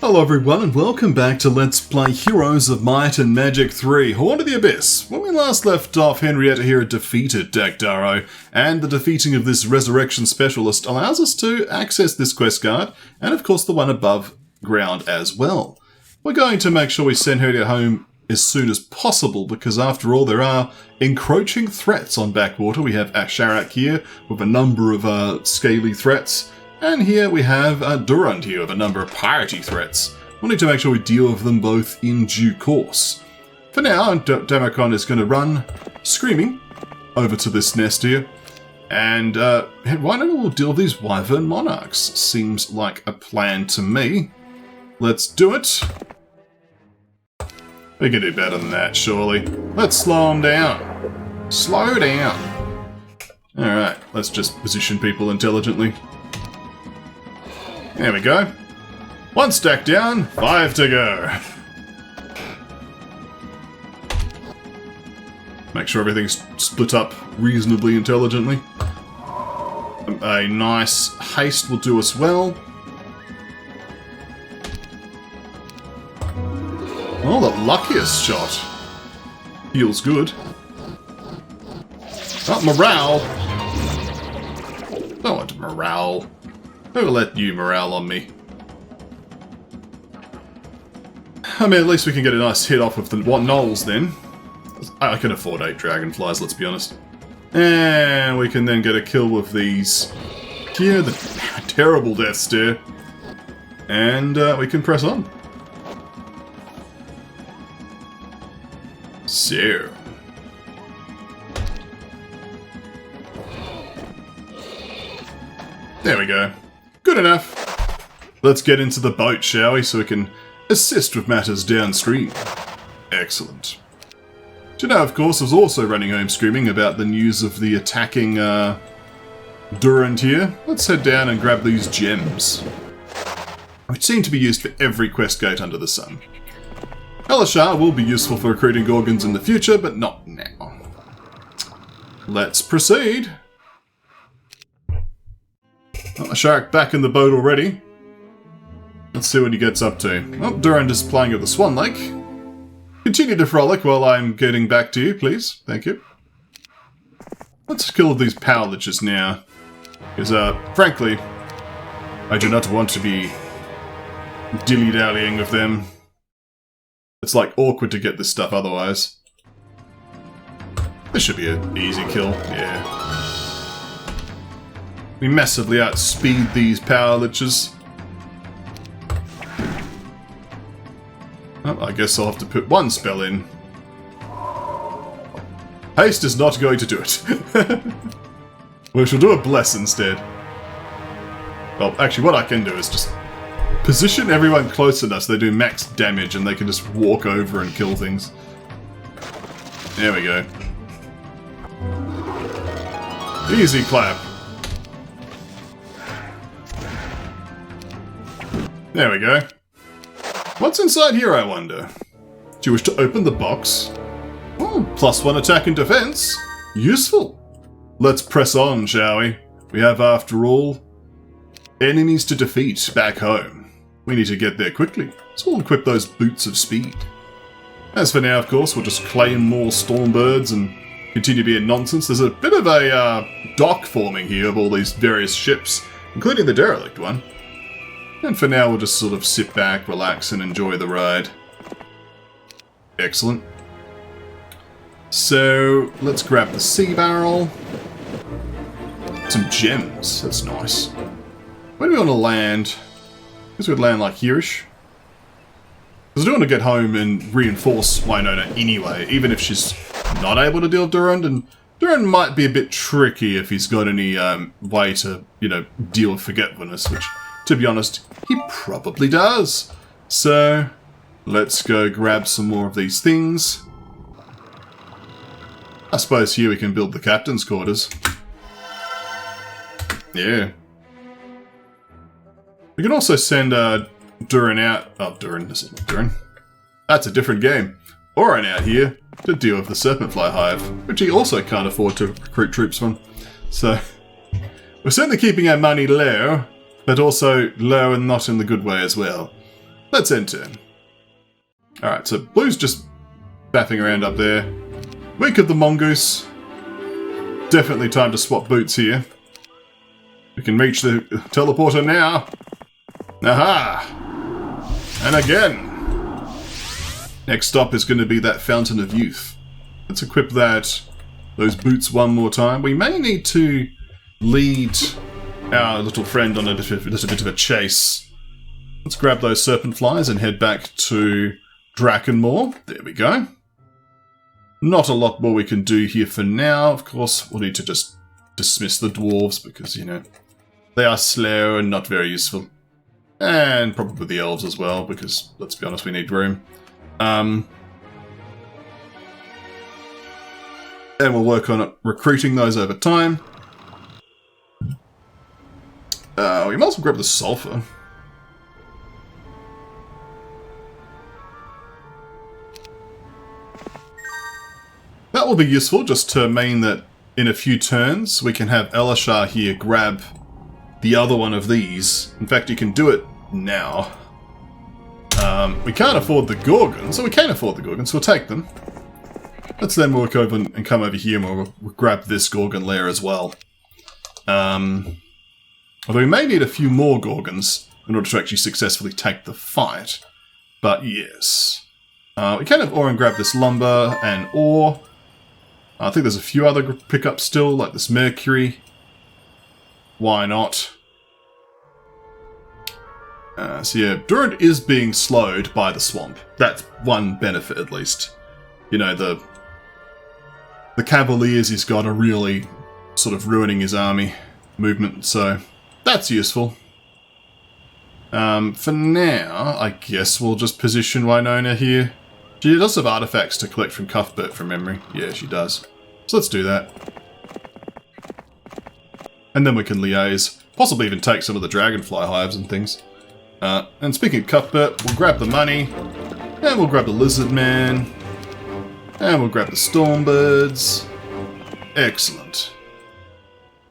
Hello everyone and welcome back to Let's Play Heroes of Might and Magic 3, Horn of the Abyss. When we last left off, Henrietta here had defeated Darrow, and the defeating of this Resurrection Specialist allows us to access this quest card, and of course the one above ground as well. We're going to make sure we send her home as soon as possible, because after all there are encroaching threats on Backwater. We have Asharak here with a number of scaly threats. And here we have Darand here with a number of piratey threats. We'll need to make sure we deal with them both in due course. For now, Democon is going to run screaming over to this nest here. And why don't we deal with these Wyvern Monarchs? Seems like a plan to me. Let's do it. We can do better than that, surely. Let's slow them down. Slow down. Alright, let's just position people intelligently. There we go. 1 stack down, 5 to go. Make sure everything's split up reasonably intelligently. A nice haste will do us well. Oh, the luckiest shot. Feels good. Oh, morale. Don't want morale. Who will let you morale on me? I mean, at least we can get a nice hit off with the gnolls then. I can afford 8 dragonflies, let's be honest. And we can then get a kill with these here, the terrible death stare. And we can press on. So. There we go. Good enough. Let's get into the boat, shall we, so we can assist with matters downstream. Excellent. Janelle, of course, was also running home screaming about the news of the attacking Darand here. Let's head down and grab these gems, which seem to be used for every quest gate under the sun. Elishar will be useful for recruiting Gorgons in the future, but not now. Let's proceed. Oh, a shark back in the boat already. Let's see what he gets up to. Oh, Darand is playing at the Swan Lake. Continue to frolic while I'm getting back to you, please. Thank you. Let's kill these power liches now. Because, frankly, I do not want to be dilly-dallying with them. It's, like, awkward to get this stuff otherwise. This should be an easy kill. Yeah. We massively outspeed these power liches. Well, I guess I'll have to put 1 spell in. Haste is not going to do it. We shall do a bless instead. Well, actually what I can do is just position everyone close to us. They do max damage and they can just walk over and kill things. There we go. Easy clap. There we go. What's inside here, I wonder? Do you wish to open the box? Oh, +1 attack and defense. Useful. Let's press on, shall we? We have, after all, enemies to defeat back home. We need to get there quickly, so we'll equip those boots of speed. As for now, of course, we'll just claim more Stormbirds and continue being nonsense. There's a bit of a dock forming here of all these various ships, including the derelict one. And for now, we'll just sort of sit back, relax, and enjoy the ride. Excellent. So, let's grab the sea barrel. Some gems. That's nice. Where do we want to land? I guess we'd land like here-ish. Because I do want to get home and reinforce Winona anyway, even if she's not able to deal with Darand. And Darand might be a bit tricky if he's got any way to, deal with forgetfulness, which, to be honest, he probably does. So, let's go grab some more of these things. I suppose here we can build the captain's quarters. Yeah. We can also send Darand out. Oh, Darand, this isn't Darand. That's a different game. Oren out here to deal with the Serpentfly Hive, which he also can't afford to recruit troops from. So, we're certainly keeping our money low, but also low and not in the good way as well. let's end turn. Alright, so Blue's just baffing around up there. Weak of the mongoose. Definitely time to swap boots here. We can reach the teleporter now. Aha! And again. Next stop is going to be that Fountain of Youth. Let's equip those boots one more time. We may need to lead our little friend on a little bit of a chase. Let's grab those serpent flies and head back to Drakenmoor. There we go. Not a lot more we can do here for now. Of course, we'll need to just dismiss the dwarves because, you know, they are slow and not very useful. And probably the elves as well because, let's be honest, we need room. And we'll work on recruiting those over time. We might as well grab the sulfur. That will be useful just to mean that in a few turns we can have Elishar here grab the other one of these. In fact, you can do it now. We can't afford the Gorgons, so we can afford the Gorgons, so we'll take them. Let's then walk over and come over here and we'll grab this Gorgon lair as well. Although we may need a few more Gorgons in order to actually successfully take the fight. But yes. We can have Orin grab this lumber and ore. I think there's a few other pickups still, like this mercury. Why not? So yeah, Darand is being slowed by the swamp. That's one benefit at least. You know, the cavaliers he's got are really sort of ruining his army movement, so that's useful. For now, I guess we'll just position Winona here. She does have artifacts to collect from Cuthbert from memory. Yeah, she does. So let's do that. And then we can liaise. Possibly even take some of the dragonfly hives and things. And speaking of Cuthbert, we'll grab the money. And we'll grab the lizard man. And we'll grab the stormbirds. Excellent.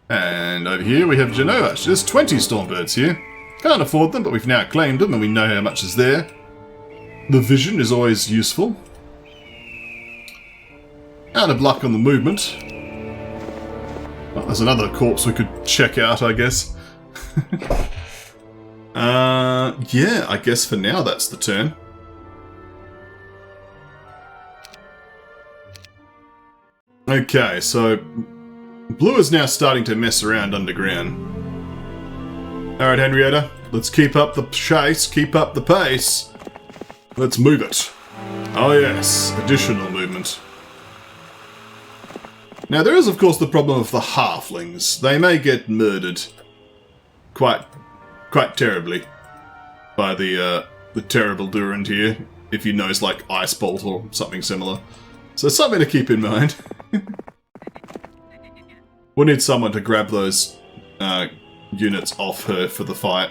And over here we have Genova. There's 20 stormbirds here. Can't afford them, but we've now claimed them and we know how much is there. The vision is always useful. Out of luck on the movement. Well, there's another corpse we could check out, I guess. Yeah, I guess for now that's the turn. Okay, so Blue is now starting to mess around underground. Alright, Henrietta, let's keep up the chase, keep up the pace. Let's move it. Oh yes, additional movement. Now there is of course the problem of the halflings. They may get murdered quite terribly by the terrible Darand here, if you know it's like Ice Bolt or something similar. So something to keep in mind. We'll need someone to grab those units off her for the fight.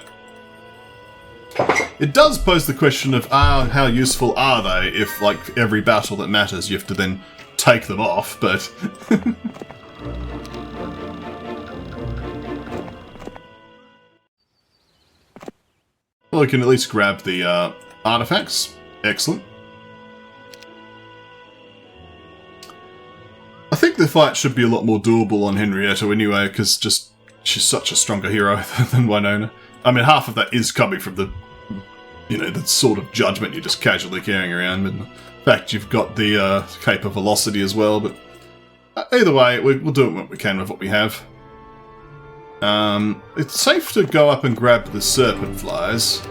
It does pose the question of how useful are they if, like, every battle that matters you have to then take them off, but... Well, we can at least grab the artifacts. Excellent. I think the fight should be a lot more doable on Henrietta anyway, because just she's such a stronger hero than Winona. I mean, half of that is coming from the, you know, the sort of judgment you're just casually carrying around. But in fact, you've got the Cape of Velocity as well. But either way, we'll do what we can with what we have. It's safe to go up and grab the serpent flies.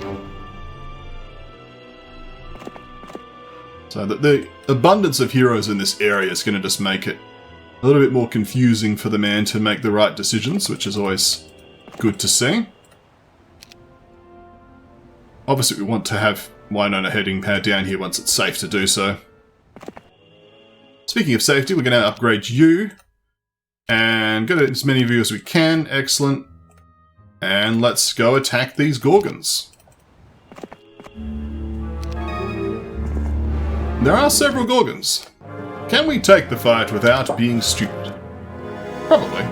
So that the abundance of heroes in this area is going to just make it a little bit more confusing for the man to make the right decisions, which is always good to see. Obviously we want to have Winona heading down here once it's safe to do so. Speaking of safety, we're going to upgrade you. And get as many of you as we can. Excellent. And let's go attack these Gorgons. There are several Gorgons. Can we take the fight without being stupid? Probably.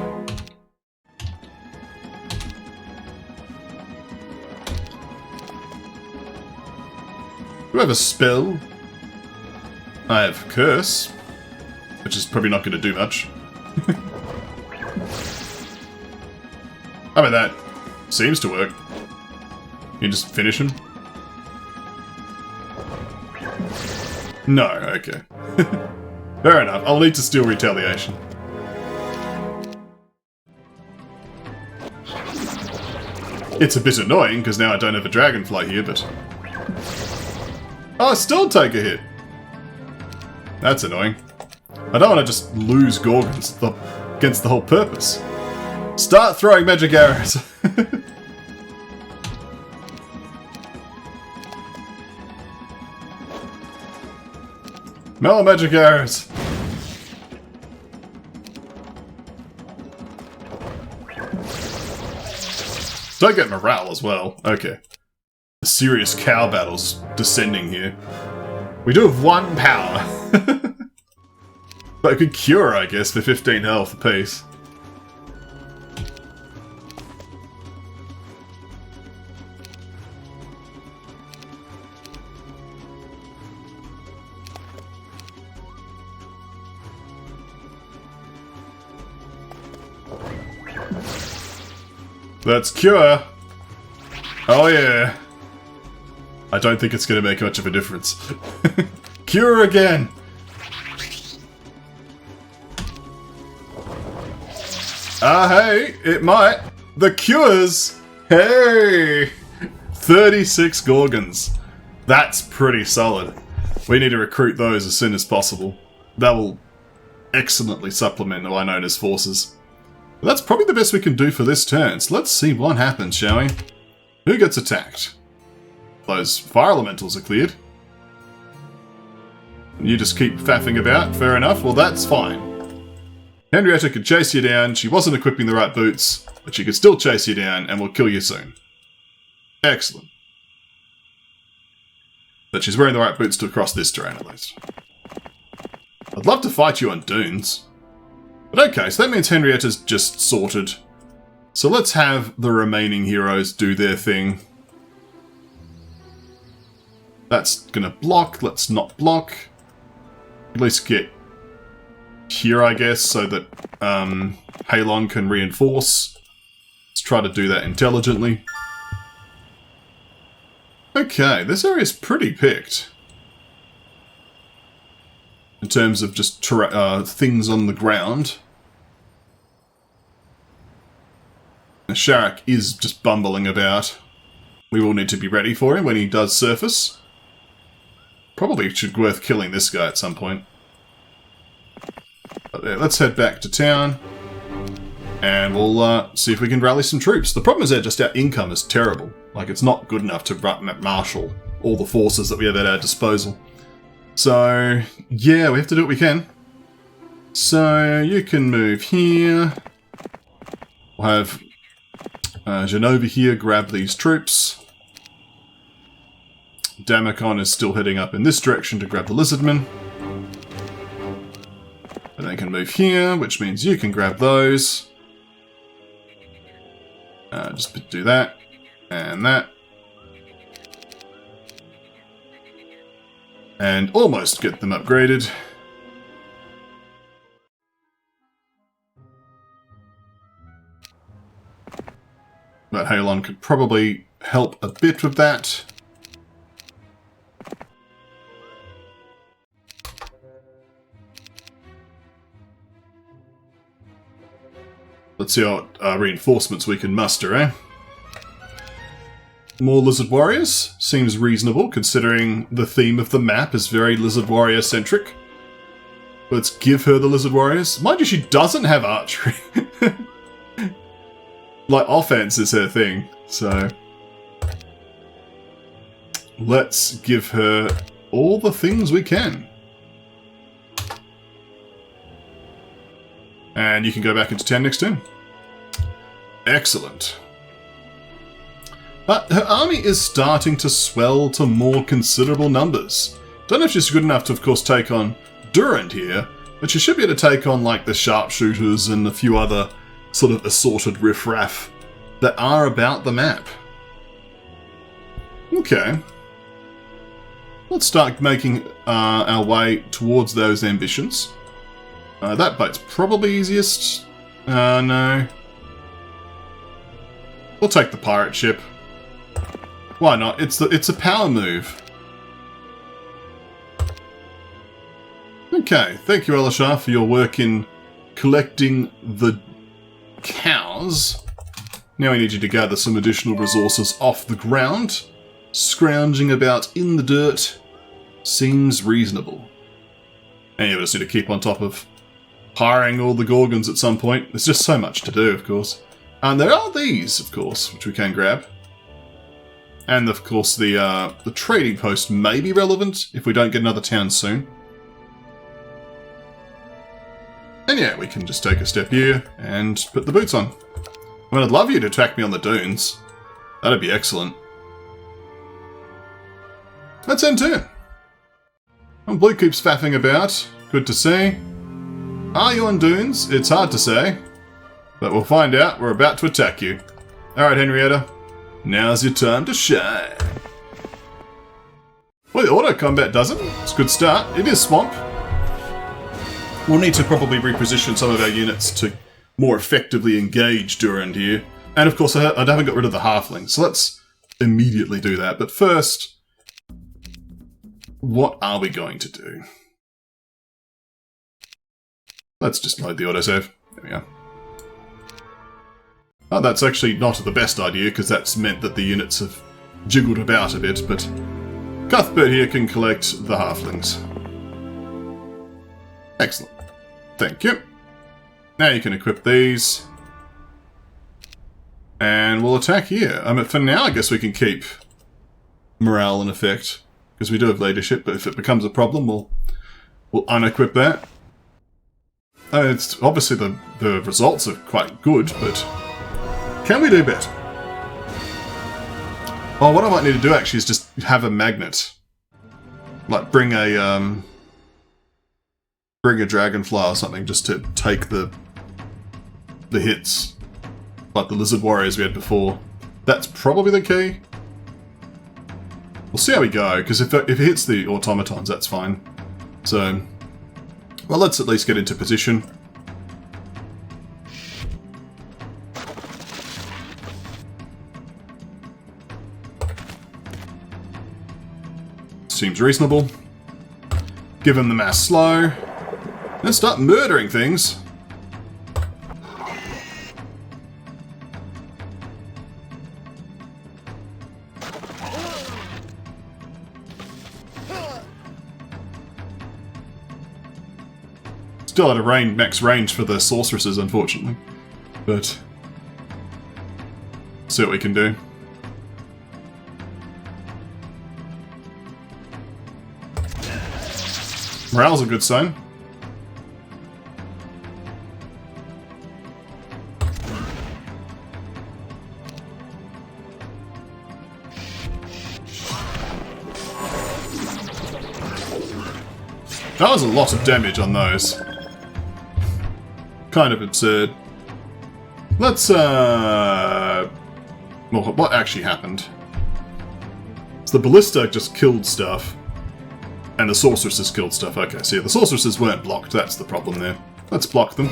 Do I have a spell? I have Curse, which is probably not going to do much. I mean, that seems to work. You just finish him? No, okay. Fair enough, I'll need to steal Retaliation. It's a bit annoying, because now I don't have a Dragonfly here, but... Oh, I still take a hit! That's annoying. I don't want to just lose Gorgons against the whole purpose. Start throwing magic arrows! Mellow magic arrows! Don't get morale as well. Okay. The serious cow battle's descending here. We do have 1 power. But a good cure, I guess, for 15 health apiece. Let's cure! Oh yeah! I don't think it's going to make much of a difference. Cure again! Hey! It might! The cures! Hey! 36 Gorgons. That's pretty solid. We need to recruit those as soon as possible. That will excellently supplement the Winona's forces. That's probably the best we can do for this turn, so let's see what happens, shall we? Who gets attacked? Those fire elementals are cleared. You just keep faffing about, fair enough, well that's fine. Henrietta could chase you down, she wasn't equipping the right boots, but she could still chase you down and will kill you soon. Excellent. But she's wearing the right boots to cross this terrain at least. I'd love to fight you on dunes. But okay, so that means Henrietta's just sorted. So let's have the remaining heroes do their thing. That's gonna block, let's not block. At least get here, I guess, so that Halon can reinforce. Let's try to do that intelligently. Okay, this area's pretty picked. In terms of just things on the ground. The Sharak is just bumbling about. We will need to be ready for him when he does surface. Probably should be worth killing this guy at some point. But yeah, let's head back to town. And we'll see if we can rally some troops. The problem is that just our income is terrible. Like, it's not good enough to marshal all the forces that we have at our disposal. So, yeah, we have to do what we can. So, you can move here. We'll have Genova here grab these troops. Damacon is still heading up in this direction to grab the Lizardmen. And they can move here, which means you can grab those. Just do that. And that. And almost get them upgraded. But Halon could probably help a bit with that. Let's see what reinforcements we can muster, eh? More Lizard Warriors seems reasonable, considering the theme of the map is very Lizard Warrior-centric. Let's give her the Lizard Warriors. Mind you, she doesn't have archery. Like, offense is her thing, so... let's give her all the things we can. And you can go back into town next turn. Excellent. But her army is starting to swell to more considerable numbers. Don't know if she's good enough to, of course, take on Darand here, but she should be able to take on, like, the sharpshooters and a few other sort of assorted riffraff that are about the map. Okay. let's start making our way towards those ambitions. That boat's probably easiest. No. We'll take the pirate ship. Why not? It's a power move. Okay, thank you, Elishar, for your work in collecting the cows. Now we need you to gather some additional resources off the ground. Scrounging about in the dirt seems reasonable. And you just need to keep on top of hiring all the Gorgons at some point. There's just so much to do, of course. And there are these, of course, which we can grab. And, of course, the trading post may be relevant if we don't get another town soon. And yeah, we can just take a step here and put the boots on. I mean, I'd love you to attack me on the dunes. That'd be excellent. Let's end turn. And Blue keeps faffing about. Good to see. Are you on dunes? It's hard to say. But we'll find out. We're about to attack you. Alright, Henrietta. Now's your time to shine. Well, the auto combat does it. It's a good start. It is swamp. We'll need to probably reposition some of our units to more effectively engage Darand here. And of course, I haven't got rid of the halflings, so let's immediately do that. But first, what are we going to do? Let's just load the autosave. There we go. Oh, that's actually not the best idea, because that's meant that the units have jiggled about a bit, but Cuthbert here can collect the halflings. Excellent. Thank you. Now you can equip these. And we'll attack here. I mean, for now, I guess we can keep morale in effect, because we do have leadership, but if it becomes a problem, we'll unequip that. It's obviously the results are quite good, but can we do better? Oh, what I might need to do actually is just have a magnet. Like bring a dragonfly or something just to take the hits. Like the lizard warriors we had before. That's probably the key. We'll see how we go, because if it hits the automatons, that's fine. So, well, let's at least get into position. Seems reasonable. Give them the mass slow. Then start murdering things. Still at a max range for the sorceresses, unfortunately. But see what we can do. Morale's a good sign. That was a lot of damage on those. Kind of absurd. Let's, well, what actually happened? So the Ballista just killed stuff. And the sorceresses killed stuff. Okay, so yeah, the sorceresses weren't blocked. That's the problem there. Let's block them.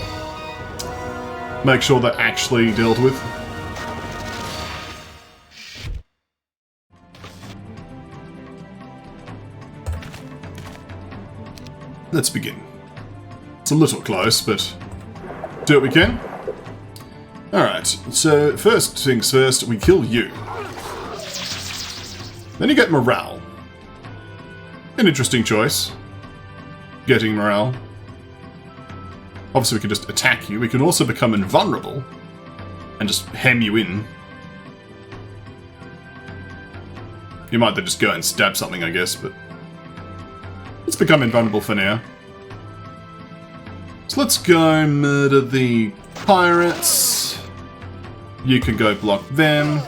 Make sure they're actually dealt with. Let's begin. It's a little close, but do what we can. Alright, so first things first, we kill you. Then you get morale. An interesting choice. Getting morale. Obviously we can just attack you. We can also become invulnerable and just hem you in. You might then just go and stab something, I guess, but let's become invulnerable for now. So let's go murder the pirates. You can go block them.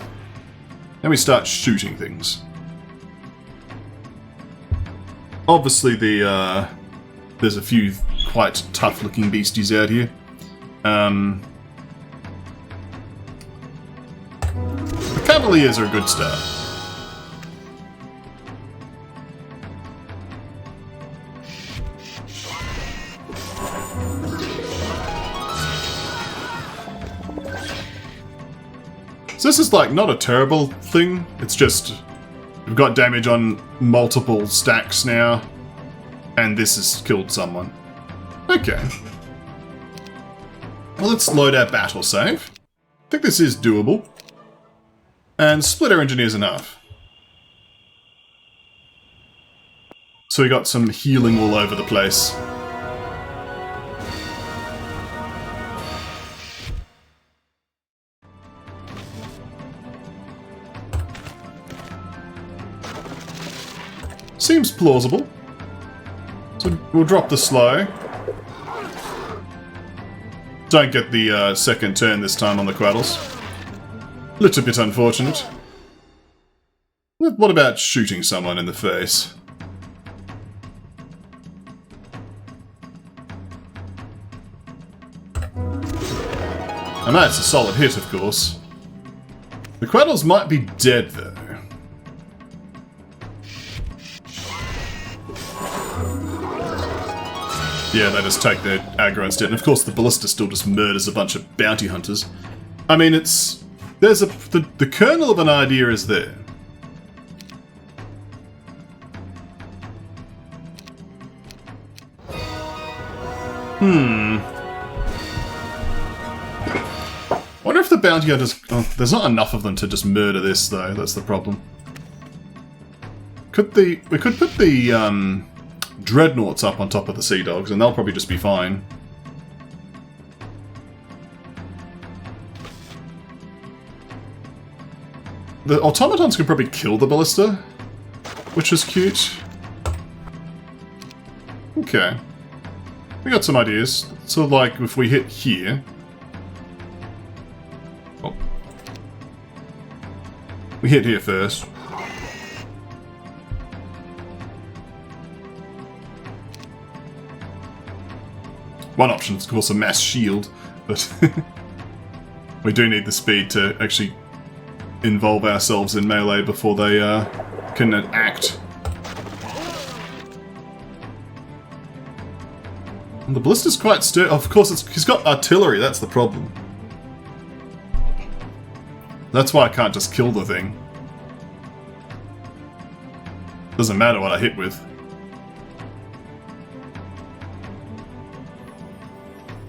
Then we start shooting things. Obviously, there's a few quite tough-looking beasties out here. The Cavaliers are a good start. So this is like not a terrible thing, it's just we've got damage on multiple stacks now, and this has killed someone. Okay. Well, let's load our battle save. I think this is doable. And split our engineers in half. So we got some healing all over the place. Seems plausible. So we'll drop the slow. Don't get the second turn this time on the Quaddles. Little bit unfortunate. What about shooting someone in the face? And that's a solid hit, of course. The Quaddles might be dead, though. Yeah, they just take their aggro instead. And of course the Ballista still just murders a bunch of bounty hunters. I mean, it's... There's the kernel of an idea is there. Wonder if the bounty hunters... Oh, there's not enough of them to just murder this, though. That's the problem. We could put the dreadnoughts up on top of the sea dogs, and they'll probably just be fine. The automatons can probably kill the Ballista, which is cute. Okay. We got some ideas. So, like, if we hit here... Oh. We hit here first. One option is, of course, a mass shield, but we do need the speed to actually involve ourselves in melee before they can act. And the Ballista's quite sturdy. Of course, he's got artillery, that's the problem. That's why I can't just kill the thing. Doesn't matter what I hit with.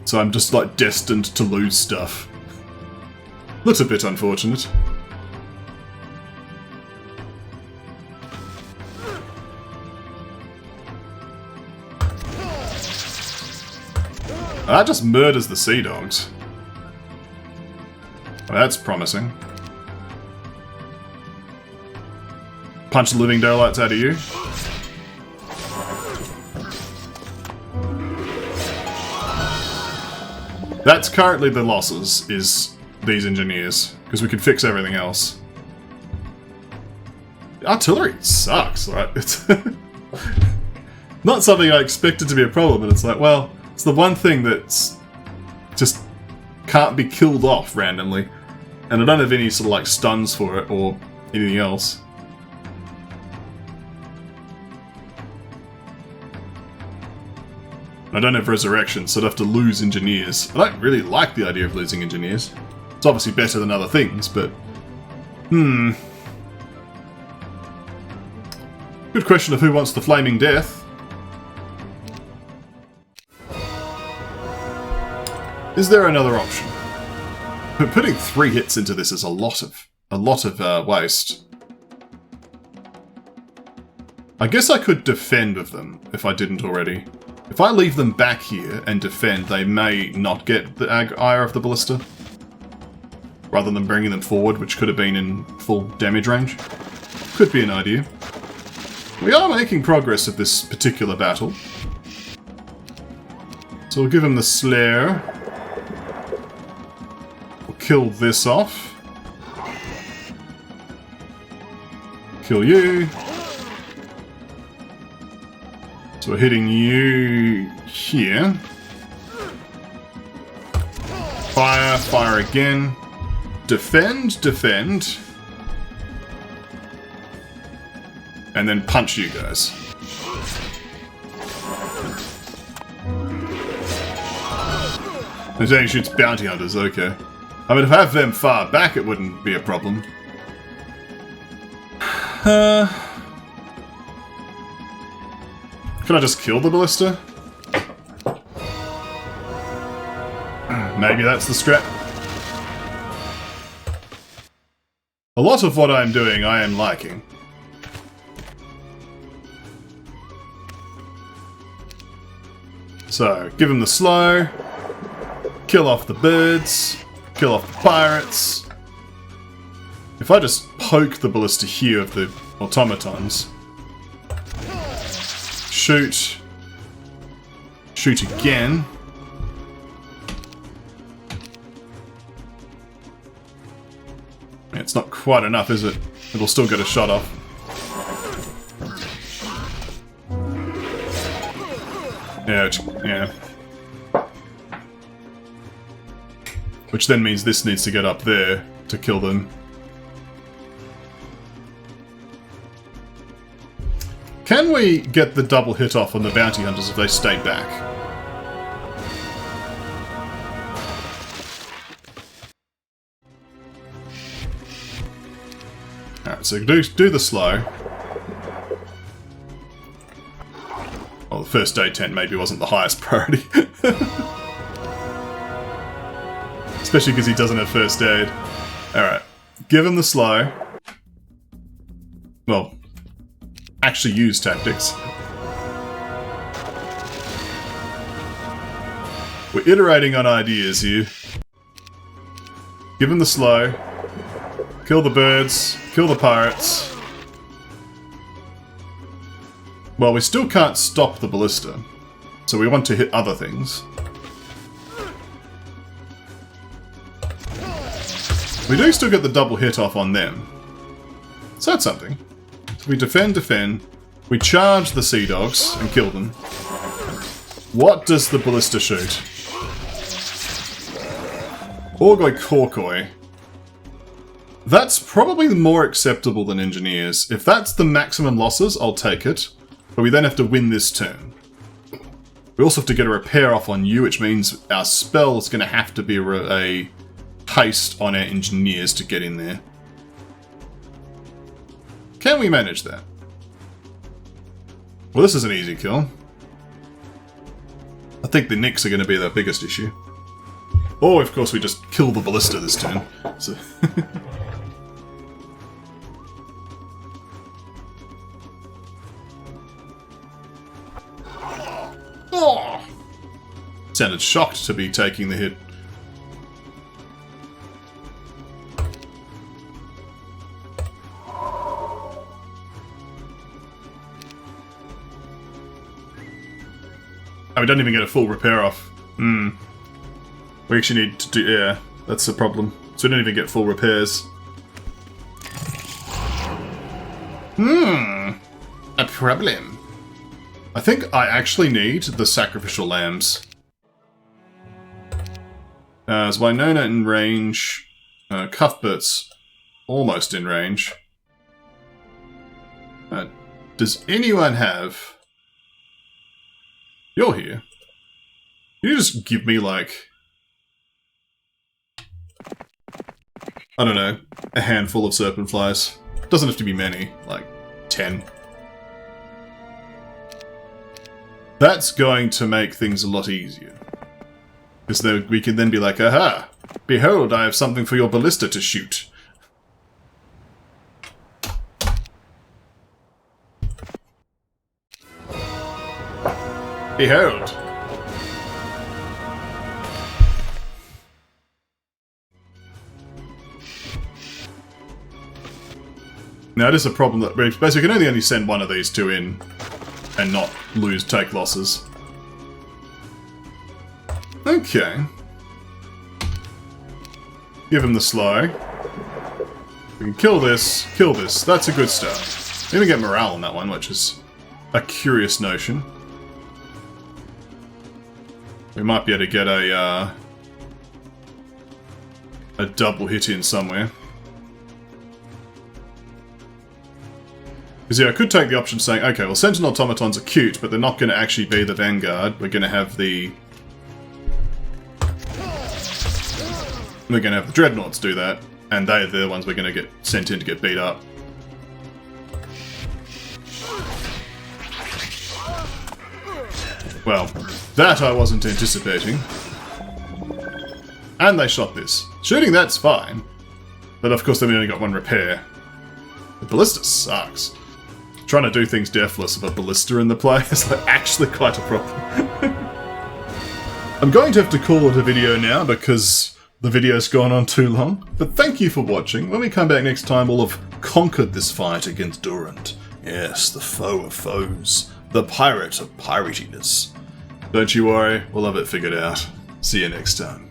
So I'm just, like, destined to lose stuff. Looks a bit unfortunate. That just murders the sea dogs. Well, that's promising. Punch the living daylights out of you. That's currently the losses, is these engineers, because we can fix everything else. Artillery sucks, right? It's not something I expected to be a problem, and it's like, well, it's the one thing that's just can't be killed off randomly, and I don't have any sort of like stuns for it or anything else. I don't have resurrection, so I'd have to lose engineers. I don't really like the idea of losing engineers. It's obviously better than other things, but... Good question of who wants the flaming death. Is there another option? But putting 3 hits into this is a lot of waste. I guess I could defend with them, if I didn't already. If I leave them back here and defend, they may not get the ire of the Ballista. Rather than bringing them forward, which could have been in full damage range. Could be an idea. We are making progress of this particular battle. So we'll give him the Slayer. We'll kill this off. Kill you. So we're hitting you here. Fire, fire again. Defend, defend. And then punch you guys. It only shoots bounty hunters, okay. I mean, if I have them far back, it wouldn't be a problem. Can I just kill the Ballista? Maybe that's the strat. A lot of what I'm doing, I am liking. So, give him the slow, kill off the birds, kill off the pirates. If I just poke the Ballista here of the automatons, shoot again. It's not quite enough, is it? It'll still get a shot off. Yeah. Which then means this needs to get up there to kill them. Can we get the double hit off on the bounty hunters if they stay back? Alright, so do the slow. Well, the first aid tent maybe wasn't the highest priority. Especially because he doesn't have first aid. Alright, give him the slow. Well, actually use tactics. We're iterating on ideas here. Give him the slow. Kill the birds. Kill the pirates. Well, we still can't stop the Ballista, so we want to hit other things. We do still get the double hit off on them. So that's something. So we defend, we charge the sea dogs and kill them. What does the Ballista shoot? Orgoi Korkoi. That's probably more acceptable than engineers. If that's the maximum losses, I'll take it. But we then have to win this turn. We also have to get a repair off on you, which means our spell is going to have to be a haste on our engineers to get in there. Can we manage that? Well, this is an easy kill. I think the nicks are going to be the biggest issue. Or, of course, we just kill the Ballista this turn. So oh! Sounded shocked to be taking the hit. Oh, we don't even get a full repair off. We actually need to do... yeah, that's the problem. So we don't even get full repairs. A problem. I think I actually need the sacrificial lambs. Is Winona in range? Cuthbert's almost in range. Does anyone have... You're here. Can you just give me, like... I don't know, a handful of serpent flies. Doesn't have to be many, like 10. That's going to make things a lot easier. Because we can then be like, aha! Behold, I have something for your Ballista to shoot. Behold! Now it is a problem that basically we can only send one of these two in and not take losses. Okay. Give him the slow. We can kill this, That's a good start. Even get morale on that one, which is a curious notion. We might be able to get a double hit in somewhere. Because yeah, I could take the option saying, okay, well, Sentinel Automatons are cute, but they're not going to actually be the Vanguard. We're going to have the We're going to have the Dreadnoughts do that, and they're the ones we're going to get sent in to get beat up. Well, that I wasn't anticipating. And they shot this. Shooting that's fine. But of course, then we only got one repair. The Ballista sucks. Trying to do things deathless with a Ballista in the play is like actually quite a problem. I'm going to have to call it a video now because the video's gone on too long. But thank you for watching. When we come back next time, we'll have conquered this fight against Darand. Yes, the foe of foes. The pirate of piratiness. Don't you worry, we'll have it figured out. See you next time.